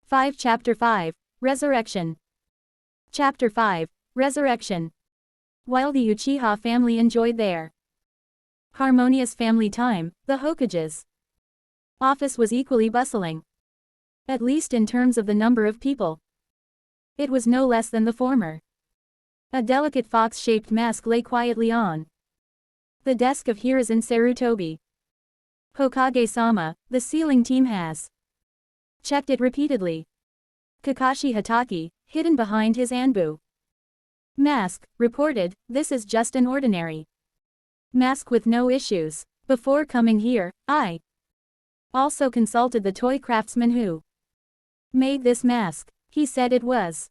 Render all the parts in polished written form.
5 Chapter 5, Resurrection. Chapter 5, Resurrection. While the Uchiha family enjoyed their harmonious family time, the Hokage's office was equally bustling. At least in terms of the number of people. It was no less than the former. A delicate fox-shaped mask lay quietly on the desk of Hiruzen Sarutobi. Hokage-sama, the sealing team has checked it repeatedly. Kakashi Hatake, hidden behind his Anbu mask, reported, "This is just an ordinary mask with no issues. Before coming here, I also consulted the toy craftsman who made this mask. He said it was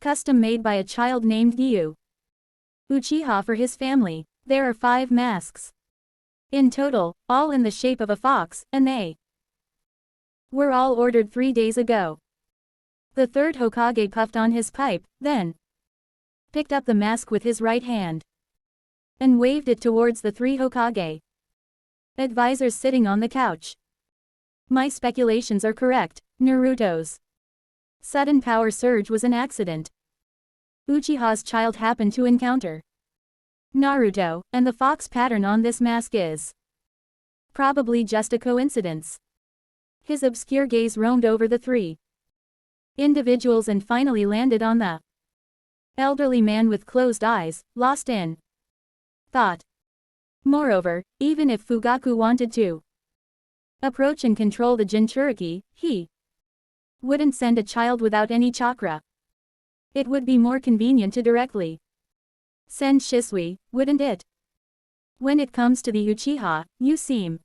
custom made by a child named Giyu Uchiha for his family. There are 5 masks in total, all in the shape of a fox, and they were all ordered 3 days ago." The third Hokage puffed on his pipe, then picked up the mask with his right hand and waved it towards the 3 Hokage advisors sitting on the couch. "My speculations are correct. Naruto's sudden power surge was an accident. Uchiha's child happened to encounter Naruto, and the fox pattern on this mask is probably just a coincidence." His obscure gaze roamed over the 3 individuals and finally landed on the elderly man with closed eyes, lost in thought. Moreover, even if Fugaku wanted to approach and control the Jinchuriki, he wouldn't send a child without any chakra. It would be more convenient to directly send Shisui, wouldn't it? When it comes to the Uchiha, you seem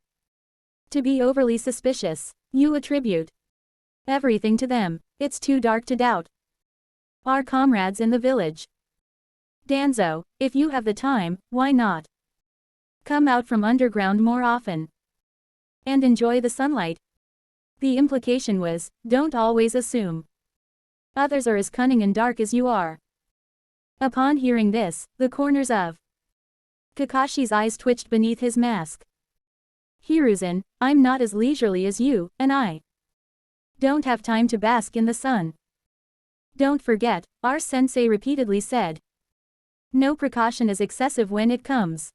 to be overly suspicious. You attribute everything to them. It's too dark to doubt our comrades in the village. Danzo, if you have the time, why not come out from underground more often and enjoy the sunlight? The implication was, don't always assume others are as cunning and dark as you are. Upon hearing this, the corners of Kakashi's eyes twitched beneath his mask. "Hiruzen, I'm not as leisurely as you, and I don't have time to bask in the sun. Don't forget, our sensei repeatedly said, no precaution is excessive when it comes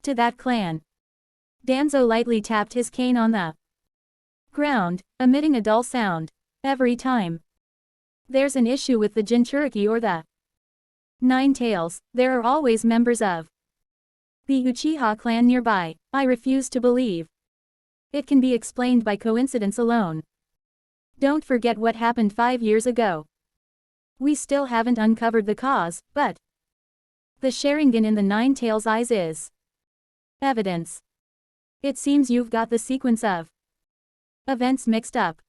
to that clan." Danzo lightly tapped his cane on the ground, emitting a dull sound. "Every time there's an issue with the Jinchuriki or the Nine Tails, there are always members of the Uchiha clan nearby. I refuse to believe it can be explained by coincidence alone. Don't forget what happened 5 years ago. We still haven't uncovered the cause, but the Sharingan in the Nine Tails' eyes is evidence. It seems you've got the sequence of events mixed up."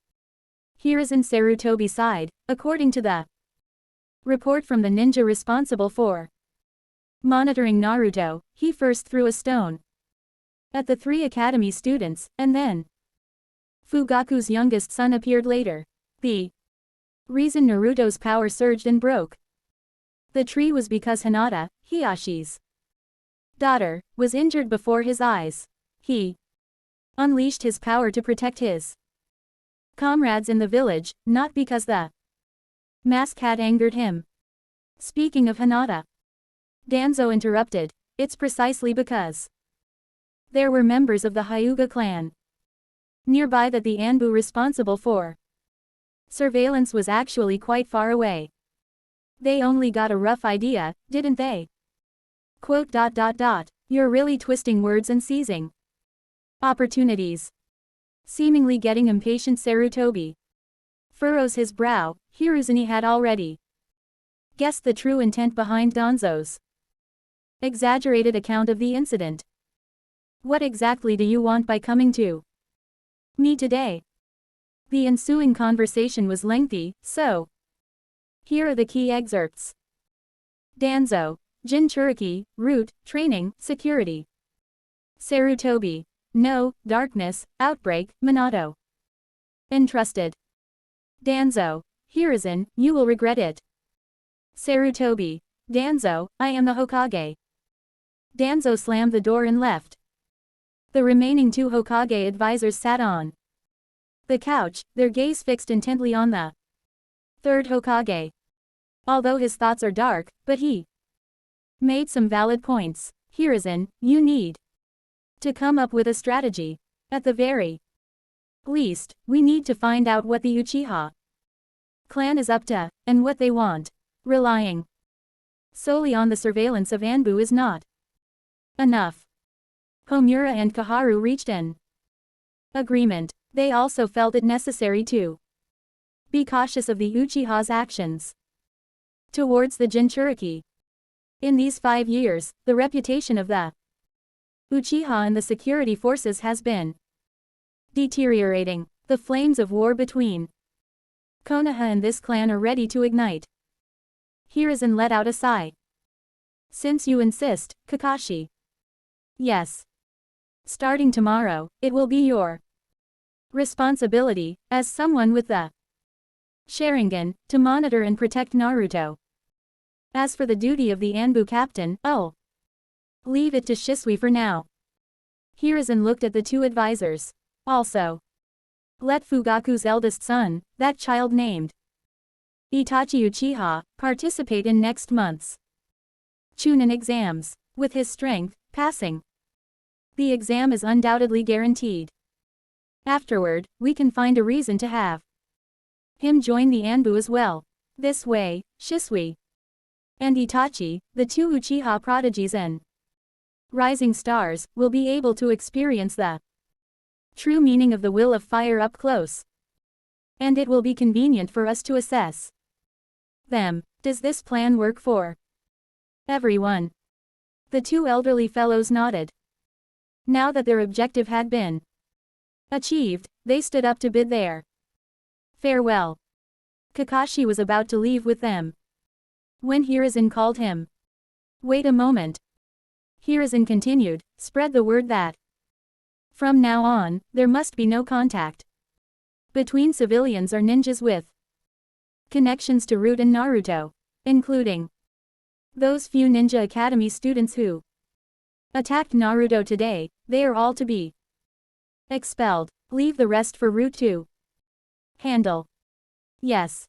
Hiruzen Sarutobi sighed. According to the report from the ninja responsible for monitoring Naruto, he first threw a stone at the 3 academy students, and then Fugaku's youngest son appeared later. The reason Naruto's power surged and broke the tree was because Hinata, Hiyashi's daughter, was injured before his eyes. He unleashed his power to protect his comrades in the village, not because the mask had angered him. Speaking of Hinata, Danzo interrupted, it's precisely because there were members of the Hyuga clan nearby that the Anbu responsible for surveillance was actually quite far away. They only got a rough idea, didn't they? Quote. You're really twisting words and seizing opportunities. Seemingly getting impatient, Sarutobi furrows his brow. Hiruzen had already guessed the true intent behind Danzo's exaggerated account of the incident. What exactly do you want by coming to me today? The ensuing conversation was lengthy, so here are the key excerpts. Danzo, Jinchuriki, route, training, security. Sarutobi, no, darkness, outbreak, Minato. Entrusted. Danzo, Hiruzen, you will regret it. Sarutobi, Danzo, I am the Hokage. Danzo slammed the door and left. The remaining 2 Hokage advisors sat on The couch, their gaze fixed intently on the third Hokage. Although his thoughts are dark, but he made some valid points. Hiruzen, you need to come up with a strategy. At the very least, we need to find out what the Uchiha clan is up to, and what they want. Relying solely on the surveillance of Anbu is not enough. Homura and Kaharu reached an agreement. They also felt it necessary to be cautious of the Uchiha's actions towards the Jinchuriki. In these 5 years, the reputation of the Uchiha and the security forces has been deteriorating. The flames of war between Konoha and this clan are ready to ignite. Hiruzen let out a sigh. Since you insist, Kakashi. Yes. Starting tomorrow, it will be your responsibility, as someone with the Sharingan, to monitor and protect Naruto. As for the duty of the Anbu captain, I'll leave it to Shisui for now. Hiruzen looked at the 2 advisors. Also, let Fugaku's eldest son, that child named Itachi Uchiha, participate in next month's Chunin exams. With his strength, passing the exam is undoubtedly guaranteed. Afterward, we can find a reason to have him join the Anbu as well. This way, Shisui and Itachi, the 2 Uchiha prodigies and rising stars, will be able to experience the true meaning of the will of fire up close. And it will be convenient for us to assess them. Does this plan work for everyone? The 2 elderly fellows nodded. Now that their objective had been achieved, they stood up to bid their farewell. Kakashi was about to leave with them when Hiruzen called him. Wait a moment. Hiruzen continued, spread the word that from now on, there must be no contact between civilians or ninjas with connections to Root and Naruto, including those few Ninja Academy students who attacked Naruto today. They are all to be expelled. Leave the rest for Root to handle. Yes.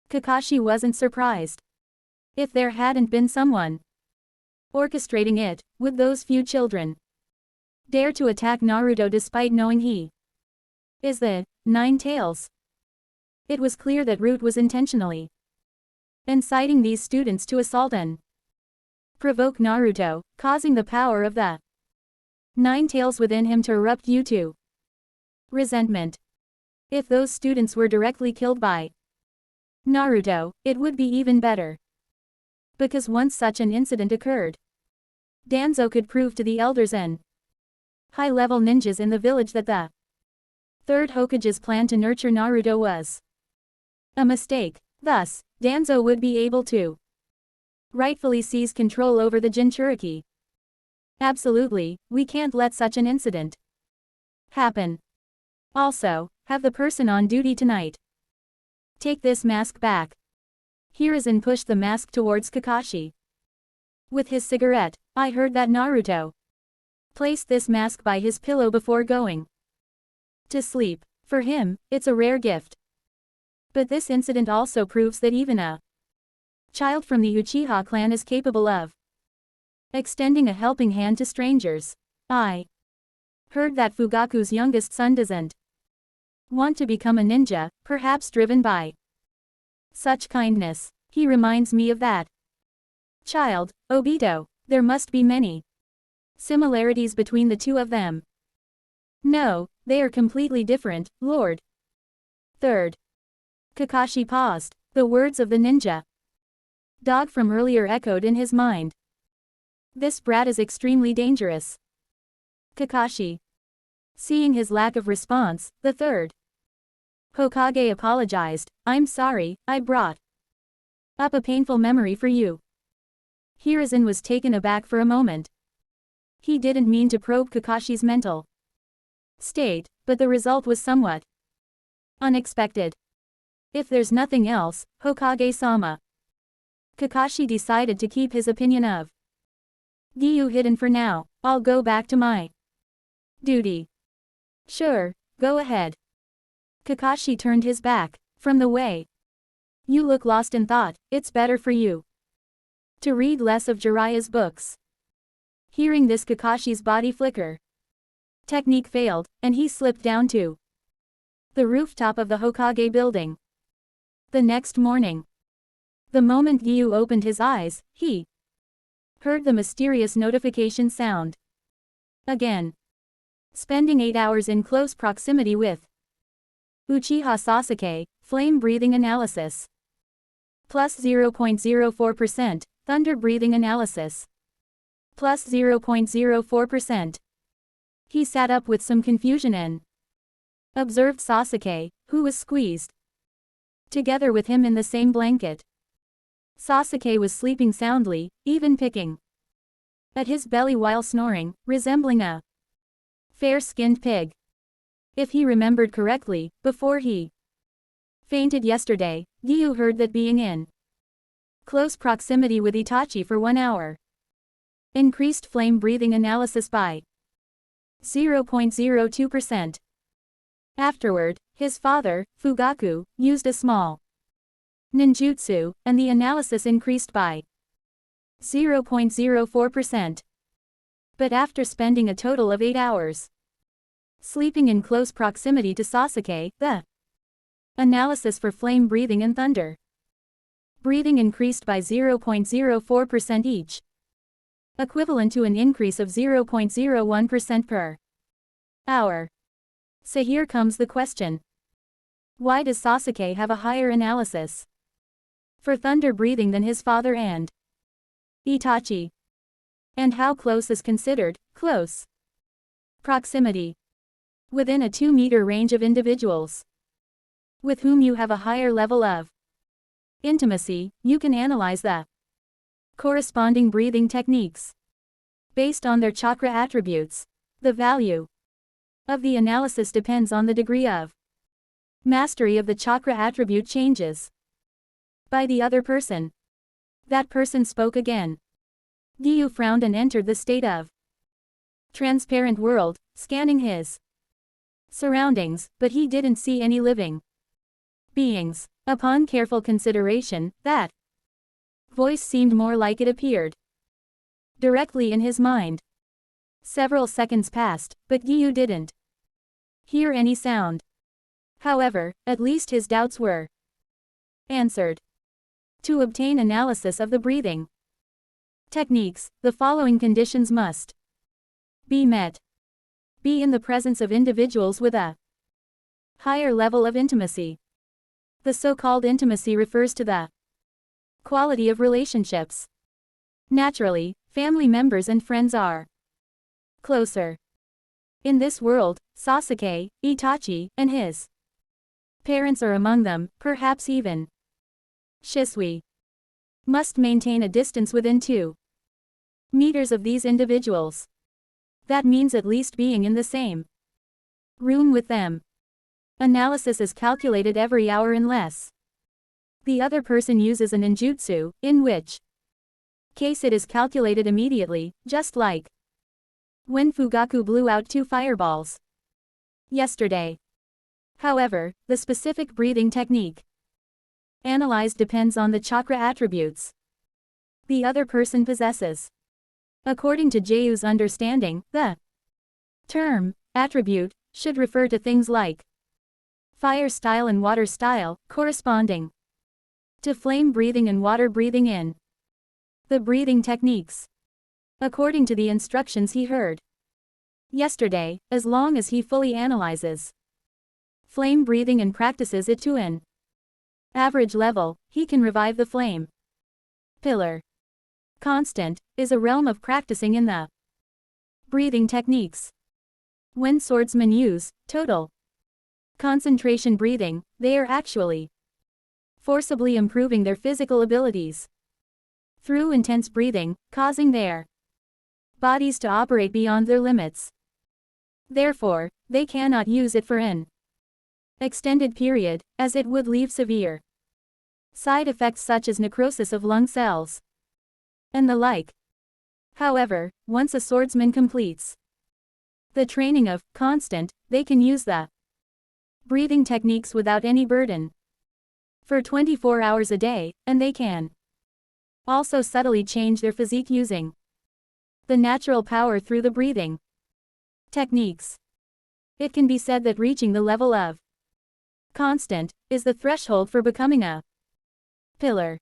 Kakashi wasn't surprised. If there hadn't been someone orchestrating it, would those few children dare to attack Naruto despite knowing he is the Nine Tails? It was clear that Root was intentionally inciting these students to assault and provoke Naruto, causing the power of the Nine Tails within him to erupt due to resentment. If those students were directly killed by Naruto, it would be even better. Because once such an incident occurred, Danzo could prove to the elders and high-level ninjas in the village that the third Hokage's plan to nurture Naruto was a mistake. Thus, Danzo would be able to rightfully seize control over the Jinchuriki. Absolutely, we can't let such an incident happen. Also, have the person on duty tonight take this mask back. Hiruzen pushed the mask towards Kakashi with his cigarette. I heard that Naruto placed this mask by his pillow before going to sleep. For him, it's a rare gift. But this incident also proves that even a child from the Uchiha clan is capable of extending a helping hand to strangers. I heard that Fugaku's youngest son doesn't want to become a ninja, perhaps driven by such kindness. He reminds me of that child, Obito. There must be many similarities between the 2 of them. No, they are completely different, Lord. Third. Kakashi paused. The words of the ninja dog from earlier echoed in his mind. This brat is extremely dangerous. Kakashi. Seeing his lack of response, the third Hokage apologized. I'm sorry, I brought up a painful memory for you. Hiruzen was taken aback for a moment. He didn't mean to probe Kakashi's mental state, but the result was somewhat unexpected. If there's nothing else, Hokage-sama. Kakashi decided to keep his opinion of Giyu hidden for now. I'll go back to my duty. Sure, go ahead. Kakashi turned his back from the way. You look lost in thought. It's better for you to read less of Jiraiya's books. Hearing this, Kakashi's body flicker. Technique failed, and he slipped down to the rooftop of the Hokage building. The next morning, the moment Giyu opened his eyes, he heard the mysterious notification sound. Again. Spending 8 hours in close proximity with Uchiha Sasuke, flame breathing analysis. Plus 0.04%, thunder breathing analysis. Plus 0.04%. He sat up with some confusion and observed Sasuke, who was squeezed together with him in the same blanket. Sasuke was sleeping soundly, even picking at his belly while snoring, resembling a fair-skinned pig. If he remembered correctly, before he fainted yesterday, Giyu heard that being in close proximity with Itachi for 1 hour increased flame breathing analysis by 0.02%. Afterward, his father, Fugaku, used a small ninjutsu, and the analysis increased by 0.04%. But after spending a total of 8 hours sleeping in close proximity to Sasuke, the analysis for flame breathing and thunder breathing increased by 0.04% each, equivalent to an increase of 0.01% per hour. So here comes the question. Why does Sasuke have a higher analysis for thunder breathing than his father and Itachi? And how close is considered close proximity? Within a 2-meter range of individuals with whom you have a higher level of intimacy, you can analyze the corresponding breathing techniques based on their chakra attributes. The value of the analysis depends on the degree of mastery of the chakra attribute changes by the other person. That person spoke again. Giyu frowned and entered the state of transparent world, scanning his surroundings, but he didn't see any living beings. Upon careful consideration, that voice seemed more like it appeared directly in his mind. Several seconds passed, but Giyu didn't hear any sound. However, at least his doubts were answered. To obtain analysis of the breathing techniques, the following conditions must be met. Be in the presence of individuals with a higher level of intimacy. The so-called intimacy refers to the quality of relationships. Naturally, family members and friends are closer. In this world, Sasuke, Itachi, and his parents are among them, perhaps even Shisui must maintain a distance within 2 meters of these individuals. That means at least being in the same room with them. Analysis is calculated every hour unless the other person uses a ninjutsu, in which case it is calculated immediately, just like when Fugaku blew out 2 fireballs yesterday. However, the specific breathing technique analyzed depends on the chakra attributes the other person possesses. According to Jeyu's understanding, the term attribute should refer to things like fire style and water style, corresponding to flame breathing and water breathing in the breathing techniques. According to the instructions he heard yesterday, as long as he fully analyzes flame breathing and practices it to an average level, he can revive the flame pillar. Constant is a realm of practicing in the breathing techniques. When swordsmen use total concentration breathing, they are actually forcibly improving their physical abilities through intense breathing, causing their bodies to operate beyond their limits. Therefore, they cannot use it for an extended period, as it would leave severe side effects such as necrosis of lung cells and the like. However, once a swordsman completes the training of constant, they can use the breathing techniques without any burden. For 24 hours a day, and they can also subtly change their physique using the natural power through the breathing techniques. It can be said that reaching the level of constant is the threshold for becoming a pillar.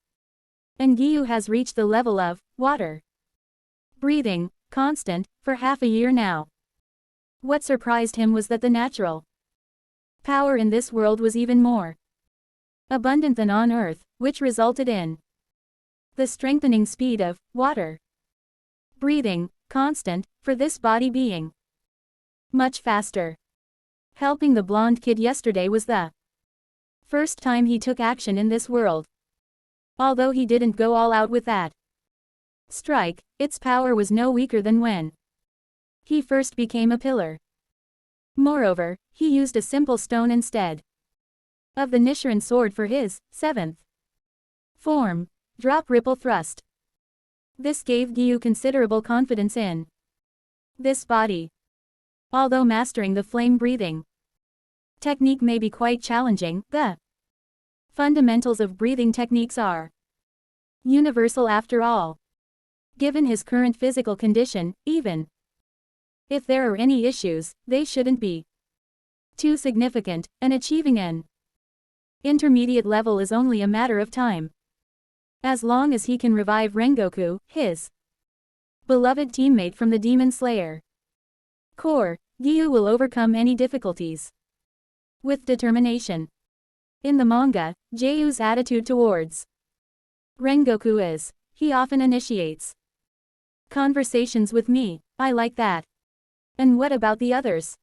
And Giyu has reached the level of water breathing constant for half a year now. What surprised him was that the natural power in this world was even more abundant than on Earth, which resulted in the strengthening speed of water breathing constant for this body being much faster. Helping the blonde kid yesterday was the first time he took action in this world. Although he didn't go all out with that strike, its power was no weaker than when he first became a pillar. Moreover, he used a simple stone instead of the Nichiren sword for his seventh form, drop ripple thrust. This gave Giyu considerable confidence in this body. Although mastering the flame breathing technique may be quite challenging, the fundamentals of breathing techniques are universal after all. Given his current physical condition, even if there are any issues, they shouldn't be too significant, and achieving an intermediate level is only a matter of time. As long as he can revive Rengoku, his beloved teammate from the Demon Slayer Corps, Giyu will overcome any difficulties with determination. In the manga, Jeyu's attitude towards Rengoku is, he often initiates conversations with me. I like that. And what about the others?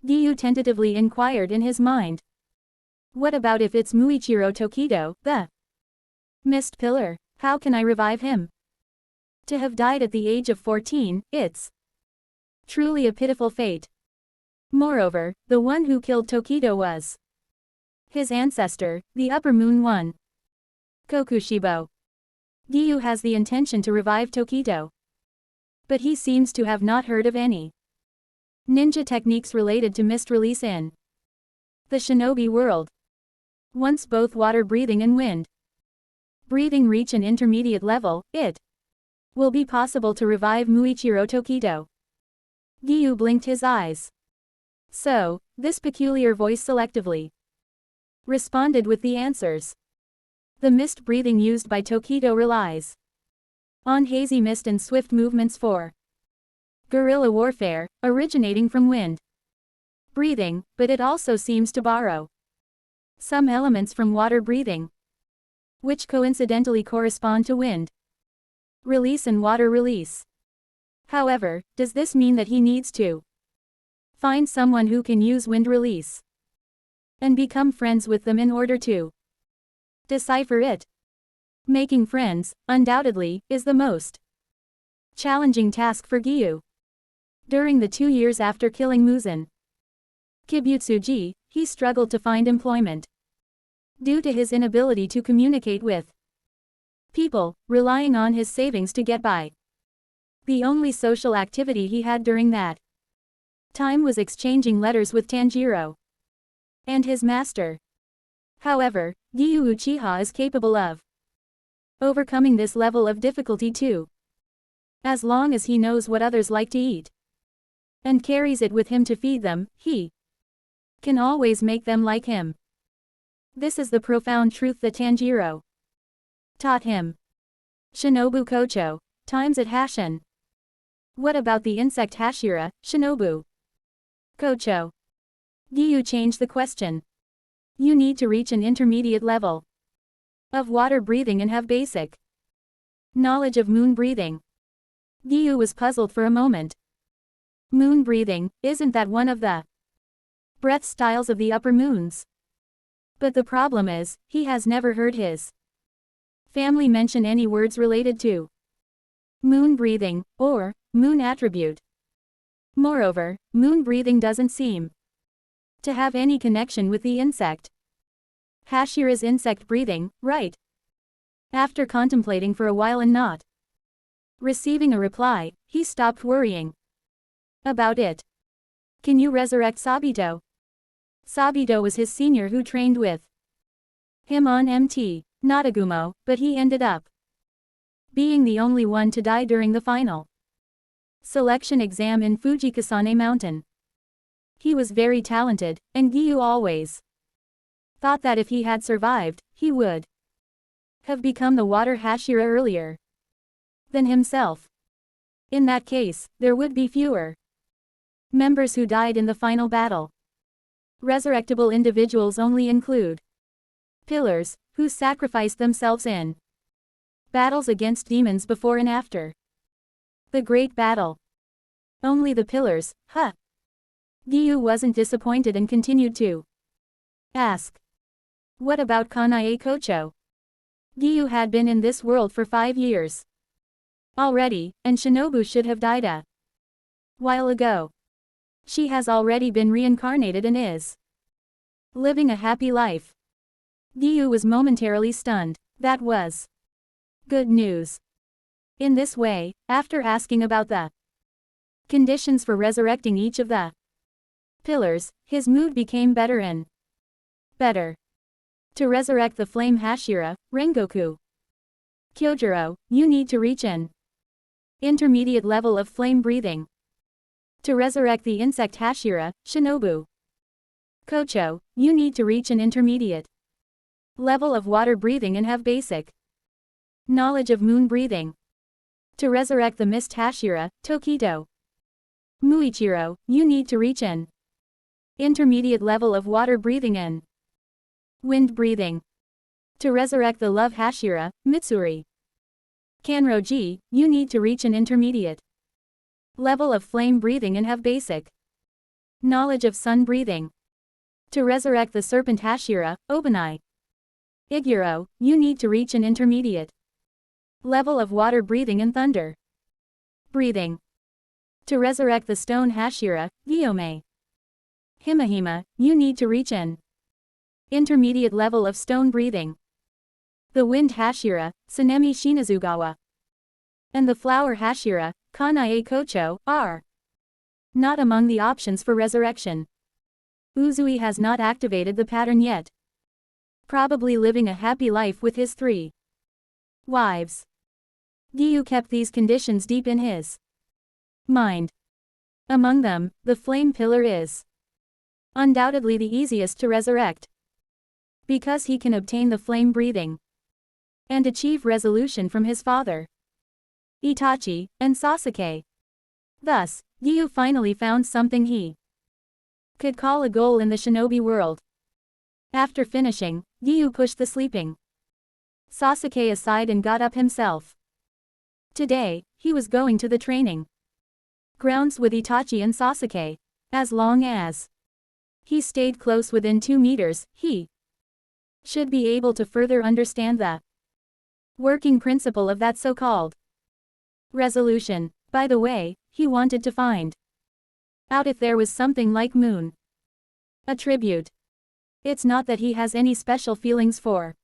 Giyu tentatively inquired in his mind. What about if it's Muichiro Tokido, the mist pillar? How can I revive him? To have died at the age of 14, it's truly a pitiful fate. Moreover, the one who killed Tokido was his ancestor, the Upper Moon One, Kokushibo. Giyu has the intention to revive Tokido, but he seems to have not heard of any ninja techniques related to mist release in the shinobi world. Once both water breathing and wind breathing reach an intermediate level, it will be possible to revive Muichiro Tokido. Giyu blinked his eyes. So, this peculiar voice selectively responded with the answers. The mist breathing used by Tokido relies on hazy mist and swift movements for guerrilla warfare, originating from wind breathing, but it also seems to borrow some elements from water breathing, which coincidentally correspond to wind release and water release. However, does this mean that he needs to find someone who can use wind release and become friends with them in order to decipher it? Making friends, undoubtedly, is the most challenging task for Giyu. During the 2 years after killing Muzan Kibutsuji, he struggled to find employment due to his inability to communicate with people, relying on his savings to get by. The only social activity he had during that time was exchanging letters with Tanjiro and his master. However, Giyu Uchiha is capable of overcoming this level of difficulty too. As long as he knows what others like to eat and carries it with him to feed them, he can always make them like him. This is the profound truth that Tanjiro taught him. Shinobu Kocho, times at Hashin. What about the insect Hashira, Shinobu Kocho? Giyu changed the question. You need to reach an intermediate level of water breathing and have basic knowledge of moon breathing. Giyu was puzzled for a moment. Moon breathing, isn't that one of the breath styles of the upper moons? But the problem is, he has never heard his family mention any words related to moon breathing, or moon attribute. Moreover, moon breathing doesn't seem to have any connection with the insect Hashira's insect breathing, right? After contemplating for a while and not receiving a reply, he stopped worrying about it. Can you resurrect Sabito? Sabito was his senior who trained with him on MT Nadagumo, but he ended up being the only one to die during the final selection exam in Fujikasane Mountain. He was very talented, and Giyu always thought that if he had survived, he would have become the water Hashira earlier than himself. In that case, there would be fewer members who died in the final battle. Resurrectable individuals only include pillars, who sacrificed themselves in battles against demons before and after the Great Battle. Only the pillars, huh? Giyu wasn't disappointed and continued to ask. What about Kanae Kocho? Giyu had been in this world for 5 years already, and Shinobu should have died a while ago. She has already been reincarnated and is living a happy life. Giyu was momentarily stunned. That was good news. In this way, after asking about the conditions for resurrecting each of the pillars, his mood became better and better. To resurrect the flame Hashira, Rengoku Kyojuro, you need to reach an intermediate level of flame breathing. To resurrect the insect Hashira, Shinobu Kocho, you need to reach an intermediate level of water breathing and have basic knowledge of moon breathing. To resurrect the mist Hashira, Tokito Muichiro, you need to reach an intermediate level of water breathing and wind breathing. To resurrect the love Hashira, Mitsuri Kanroji, you need to reach an intermediate level of flame breathing and have basic knowledge of sun breathing. To resurrect the serpent Hashira, Obanai Iguro, you need to reach an intermediate level of water breathing and thunder breathing. To resurrect the stone Hashira, Gyome Himahima, you need to reach an intermediate level of stone breathing. The wind Hashira, Sanemi Shinazugawa, and the flower Hashira, Kanae Kocho, are not among the options for resurrection. Uzui has not activated the pattern yet. Probably living a happy life with his 3 wives. Giyu kept these conditions deep in his mind. Among them, the flame pillar is undoubtedly the easiest to resurrect, because he can obtain the flame breathing and achieve resolution from his father, Itachi, and Sasuke. Thus, Giyu finally found something he could call a goal in the shinobi world. After finishing, Giyu pushed the sleeping Sasuke aside and got up himself. Today, he was going to the training grounds with Itachi and Sasuke. As long as he stayed close within 2 meters, he should be able to further understand the working principle of that so-called resolution. By the way, he wanted to find out if there was something like moon attribute. It's not that he has any special feelings for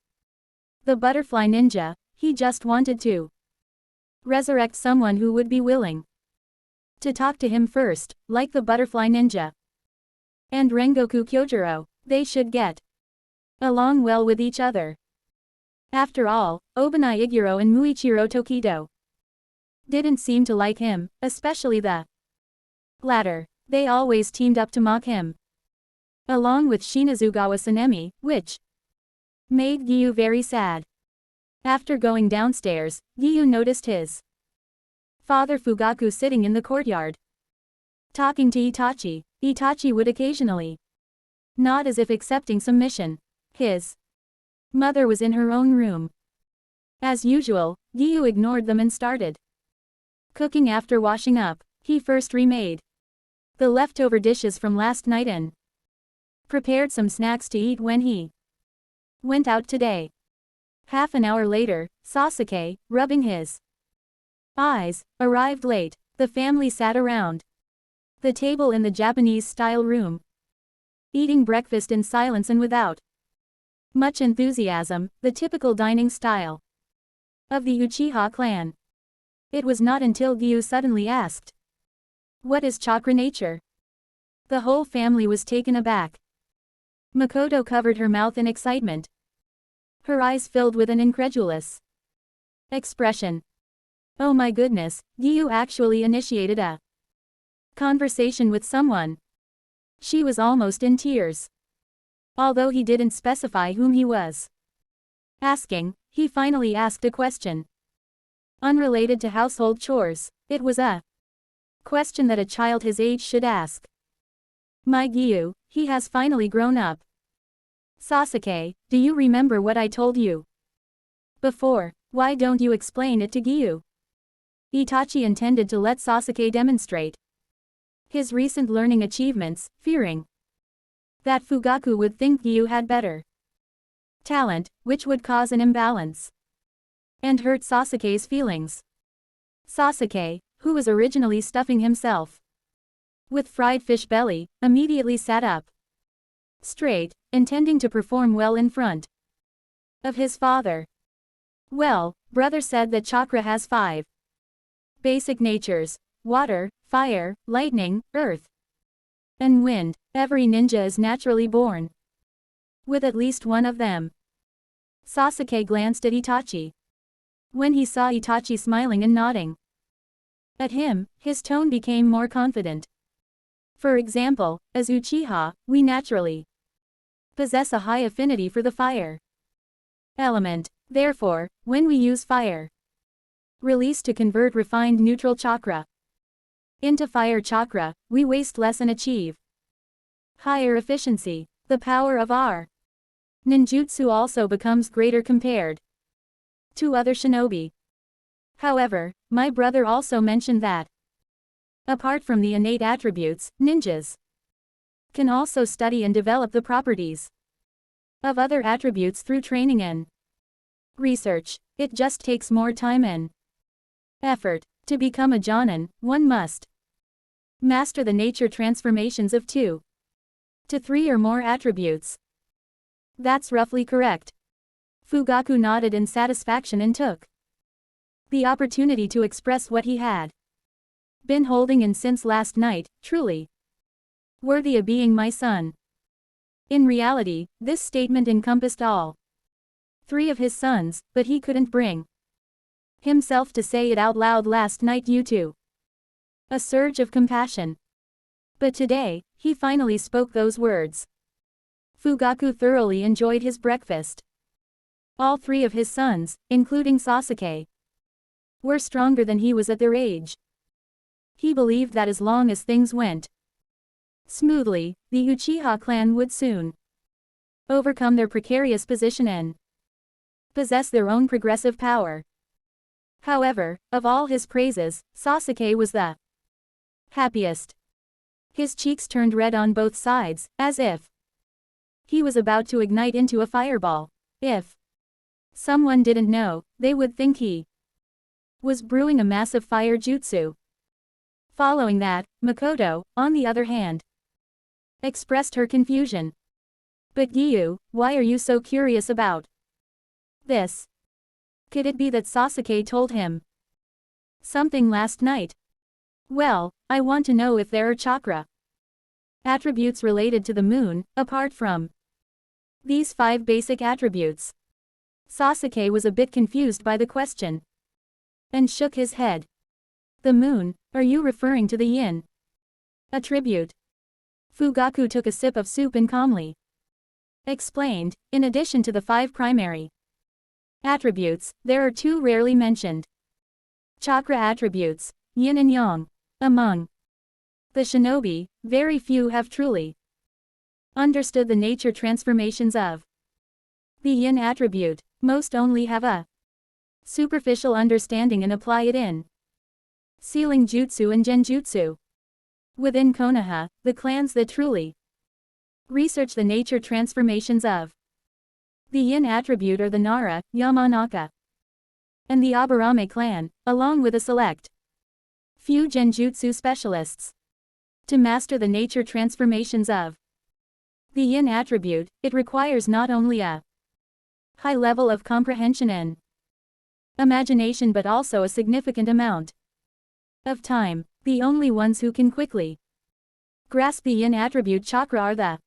the butterfly ninja, he just wanted to resurrect someone who would be willing to talk to him first, like the butterfly ninja and Rengoku Kyojuro. They should get along well with each other. After all, Obanai Iguro and Muichiro Tokito didn't seem to like him, especially the latter. They always teamed up to mock him, along with Shinazugawa Sanemi, which made Giyu very sad. After going downstairs, Giyu noticed his father Fugaku sitting in the courtyard, talking to Itachi. Itachi would occasionally nod as if accepting some mission. His mother was in her own room. As usual, Giyu ignored them and started cooking after washing up. He first remade the leftover dishes from last night and prepared some snacks to eat when he went out today. Half an hour later, Sasuke, rubbing his eyes, arrived late. The family sat around the table in the Japanese-style room, eating breakfast in silence and without much enthusiasm, the typical dining style of the Uchiha clan. It was not until Giyu suddenly asked, "What is chakra nature?" The whole family was taken aback. Makoto covered her mouth in excitement. Her eyes filled with an incredulous expression. Oh my goodness, Giyu actually initiated a conversation with someone. She was almost in tears. Although he didn't specify whom he was asking, he finally asked a question. Unrelated to household chores, it was a question that a child his age should ask. My Giyu, he has finally grown up. Sasuke, do you remember what I told you before? Why don't you explain it to Giyu? Itachi intended to let Sasuke demonstrate his recent learning achievements, fearing that Fugaku would think Giyu had better talent, which would cause an imbalance and hurt Sasuke's feelings. Sasuke, who was originally stuffing himself with fried fish belly, immediately sat up straight, intending to perform well in front of his father. Well, brother said that chakra has 5 basic natures: water, fire, lightning, earth, and wind. Every ninja is naturally born with at least one of them. Sasuke glanced at Itachi. When he saw Itachi smiling and nodding at him, his tone became more confident. For example, as Uchiha, we naturally possess a high affinity for the fire element. Therefore, when we use fire release to convert refined neutral chakra into fire chakra, we waste less and achieve higher efficiency. The power of our ninjutsu also becomes greater compared to other shinobi. However, my brother also mentioned that apart from the innate attributes, ninjas can also study and develop the properties of other attributes through training and research. It just takes more time and effort. To become a Jonin, one must master the nature transformations of 2 to 3 or more attributes. That's roughly correct. Fugaku nodded in satisfaction and took the opportunity to express what he had been holding in since last night, truly worthy of being my son. In reality, this statement encompassed all 3 of his sons, but he couldn't bring himself to say it out loud last night due to a surge of compassion. But today, he finally spoke those words. Fugaku thoroughly enjoyed his breakfast. All 3 of his sons, including Sasuke, were stronger than he was at their age. He believed that as long as things went smoothly, the Uchiha clan would soon overcome their precarious position and possess their own progressive power. However, of all his praises, Sasuke was the happiest. His cheeks turned red on both sides, as if he was about to ignite into a fireball. If someone didn't know, they would think he was brewing a massive fire jutsu. Following that, Makoto, on the other hand, expressed her confusion. But Giyu, why are you so curious about this? Could it be that Sasuke told him something last night? Well, I want to know if there are chakra attributes related to the moon, apart from these 5 basic attributes. Sasuke was a bit confused by the question and shook his head. The moon, are you referring to the yin attribute? Fugaku took a sip of soup and calmly explained, in addition to the 5 primary attributes, there are 2 rarely mentioned chakra attributes, yin and yang. Among the shinobi, very few have truly understood the nature transformations of the yin attribute. Most only have a superficial understanding and apply it in sealing jutsu and genjutsu. Within Konoha, the clans that truly research the nature transformations of the yin attribute are the Nara, Yamanaka, and the Aburame clan, along with a select few genjutsu specialists. To master the nature transformations of the yin attribute, it requires not only a high level of comprehension and imagination but also a significant amount of time. The only ones who can quickly grasp the yin attribute chakra are the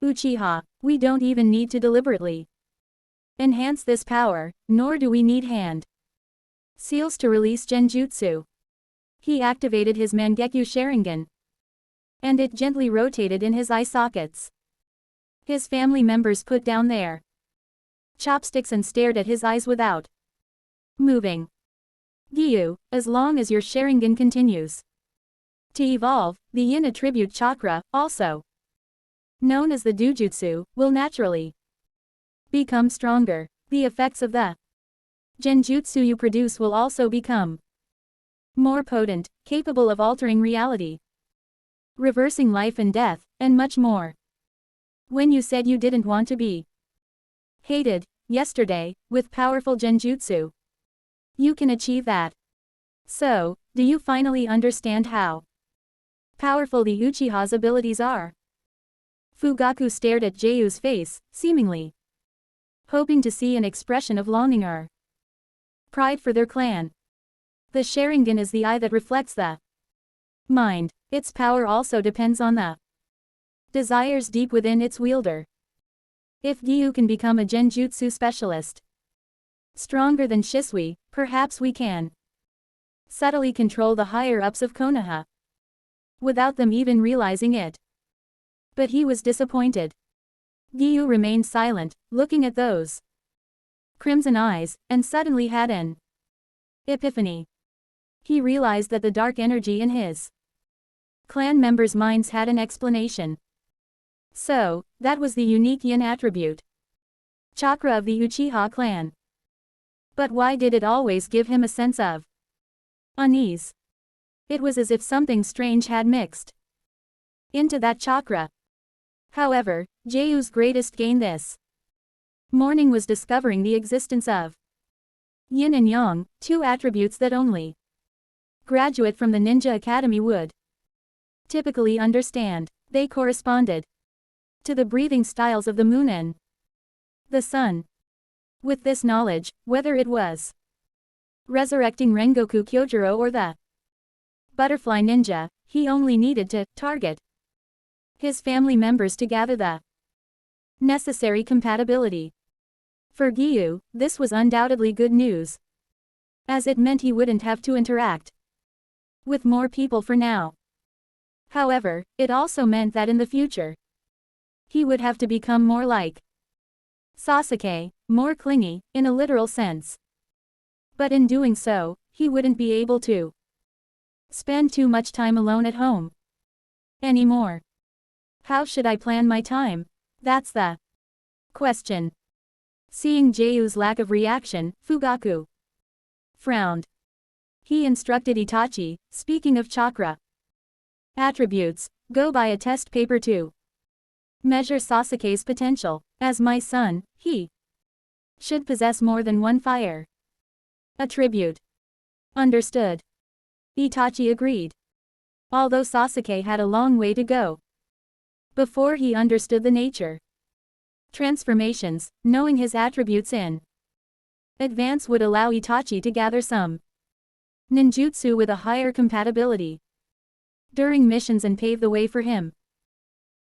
Uchiha, we don't even need to deliberately enhance this power, nor do we need hand seals to release genjutsu. He activated his Mangekyo Sharingan, and it gently rotated in his eye sockets. His family members put down their chopsticks and stared at his eyes without moving. Giyu, as long as your Sharingan continues to evolve, the yin attribute chakra, also known as the Dujutsu, will naturally become stronger. The effects of the genjutsu you produce will also become more potent, capable of altering reality, reversing life and death, and much more. When you said you didn't want to be hated yesterday with powerful genjutsu, you can achieve that. So, do you finally understand how powerful the Uchiha's abilities are? Fugaku stared at Jeyu's face, seemingly hoping to see an expression of longing or pride for their clan. The Sharingan is the eye that reflects the mind. Its power also depends on the desires deep within its wielder. If Giyu can become a genjutsu specialist stronger than Shisui, perhaps we can subtly control the higher-ups of Konoha without them even realizing it. But he was disappointed. Giyu remained silent, looking at those crimson eyes, and suddenly had an epiphany. He realized that the dark energy in his clan members' minds had an explanation. So, that was the unique yin attribute chakra of the Uchiha clan. But why did it always give him a sense of unease? It was as if something strange had mixed into that chakra. However, Jeyu's greatest gain this morning was discovering the existence of yin and yang, two attributes that only graduate from the ninja academy would typically understand. They corresponded to the breathing styles of the moon and the sun. With this knowledge, whether it was resurrecting Rengoku Kyojuro or the butterfly ninja, he only needed to target his family members to gather the necessary compatibility. For Giyu, this was undoubtedly good news, as it meant he wouldn't have to interact with more people for now. However, it also meant that in the future, he would have to become more like Sasuke, more clingy, in a literal sense. But in doing so, he wouldn't be able to spend too much time alone at home anymore. How should I plan my time? That's the question. Seeing Jeyu's lack of reaction, Fugaku frowned. He instructed Itachi, speaking of chakra attributes, go buy a test paper to measure Sasuke's potential. As my son, he should possess more than one fire attribute. Understood. Itachi agreed. Although Sasuke had a long way to go before he understood the nature transformations, knowing his attributes in advance would allow Itachi to gather some ninjutsu with a higher compatibility during missions and pave the way for him.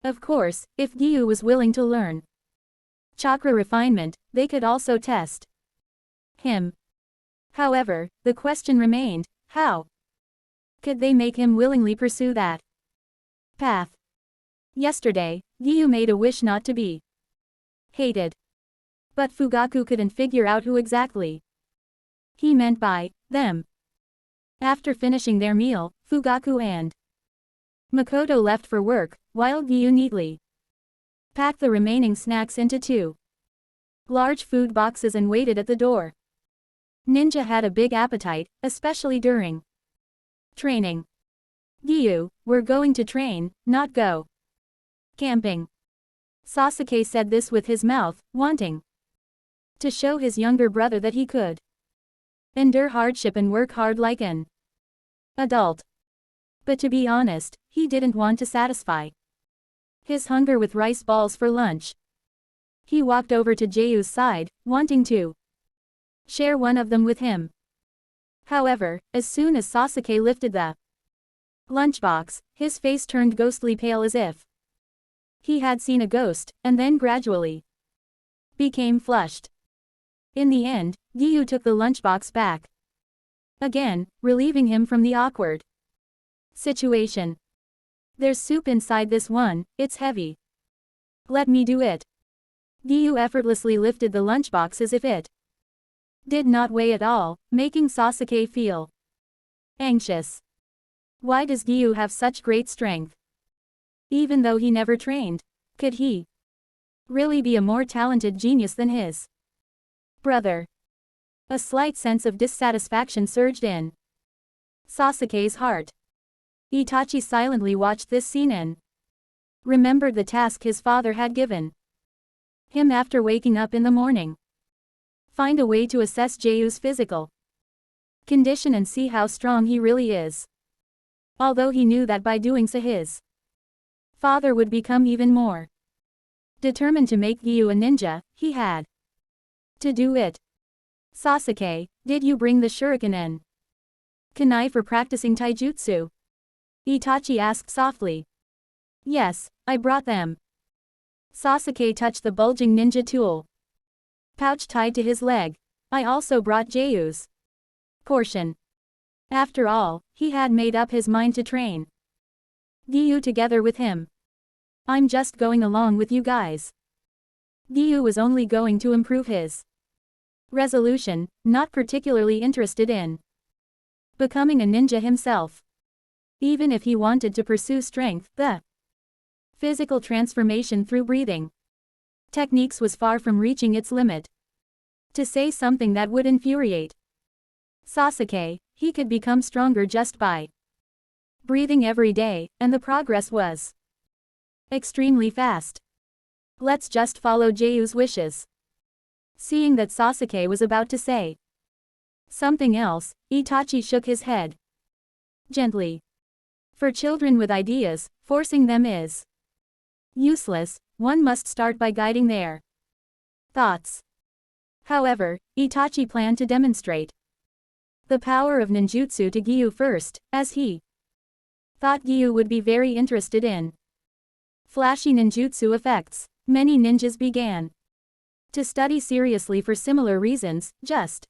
Of course, if Giyu was willing to learn chakra refinement, they could also test him. However, the question remained, how could they make him willingly pursue that path? Yesterday, Giyu made a wish not to be hated. But Fugaku couldn't figure out who exactly he meant by them. After finishing their meal, Fugaku and Makoto left for work, while Giyu neatly packed the remaining snacks into two large food boxes and waited at the door. Ninja had a big appetite, especially during training. Giyu, we're going to train, not go camping. Sasuke said this with his mouth, wanting to show his younger brother that he could endure hardship and work hard like an adult. But to be honest, he didn't want to satisfy his hunger with rice balls for lunch. He walked over to Jeyu's side, wanting to share one of them with him. However, as soon as Sasuke lifted the lunchbox, his face turned ghostly pale as if He had seen a ghost, and then gradually became flushed. In the end, Giyu took the lunchbox back. Again, relieving him from the awkward situation. There's soup inside this one, it's heavy. Let me do it. Giyu effortlessly lifted the lunchbox as if it did not weigh at all, making Sasuke feel anxious. Why does Giyu have such great strength? Even though he never trained, could he really be a more talented genius than his brother? A slight sense of dissatisfaction surged in Sasuke's heart. Itachi silently watched this scene and remembered the task his father had given him after waking up in the morning. Find a way to assess Jeyu's physical condition and see how strong he really is. Although he knew that by doing so his father would become even more determined to make Giyu a ninja, he had to do it. Sasuke, did you bring the shuriken and kunai for practicing taijutsu? Itachi asked softly. Yes, I brought them. Sasuke touched the bulging ninja tool pouch tied to his leg. I also brought Jeyu's portion. After all, he had made up his mind to train Giyu together with him. I'm just going along with you guys. Giyu was only going to improve his resolution, not particularly interested in becoming a ninja himself. Even if he wanted to pursue strength, the physical transformation through breathing techniques was far from reaching its limit. To say something that would infuriate Sasuke, he could become stronger just by breathing every day, and the progress was extremely fast. Let's just follow Jeyu's wishes. Seeing that Sasuke was about to say something else, Itachi shook his head gently. For children with ideas, forcing them is useless. One must start by guiding their thoughts. However, Itachi planned to demonstrate the power of ninjutsu to Giyu first, as he thought Giyu would be very interested in flashy ninjutsu effects. Many ninjas began to study seriously for similar reasons, just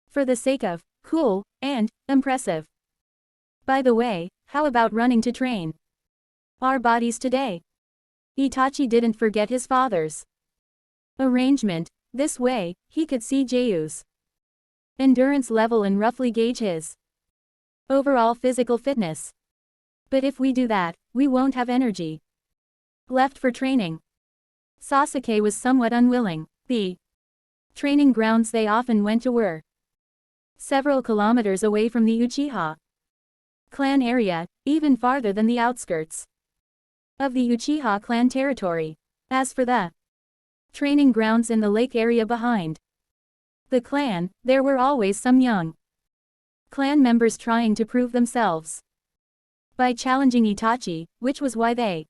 for the sake of cool and impressive. By the way, how about running to train our bodies today? Itachi didn't forget his father's arrangement. This way, he could see Jeyu's endurance level and roughly gauge his overall physical fitness. But if we do that, we won't have energy left for training. Sasuke was somewhat unwilling. The training grounds they often went to were several kilometers away from the Uchiha clan area, even farther than the outskirts of the Uchiha clan territory. As for the training grounds in the lake area behind the clan, there were always some young clan members trying to prove themselves by challenging Itachi, which was why they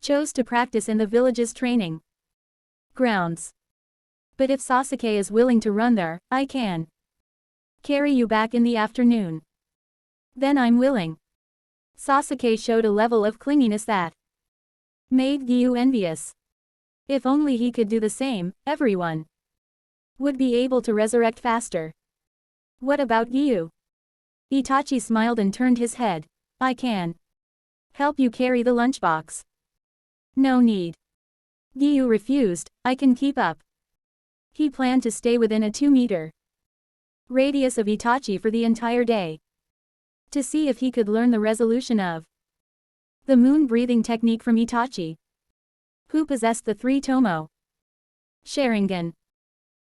chose to practice in the village's training grounds. But if Sasuke is willing to run there, I can carry you back in the afternoon. Then I'm willing. Sasuke showed a level of clinginess that made Giyu envious. If only he could do the same, everyone would be able to resurrect faster. What about Giyu? Itachi smiled and turned his head. I can help you carry the lunchbox. No need. Giyu refused. I can keep up. He planned to stay within a 2-meter radius of Itachi for the entire day, to see if he could learn the resolution of the moon breathing technique from Itachi, who possessed the 3 Tomo Sharingan.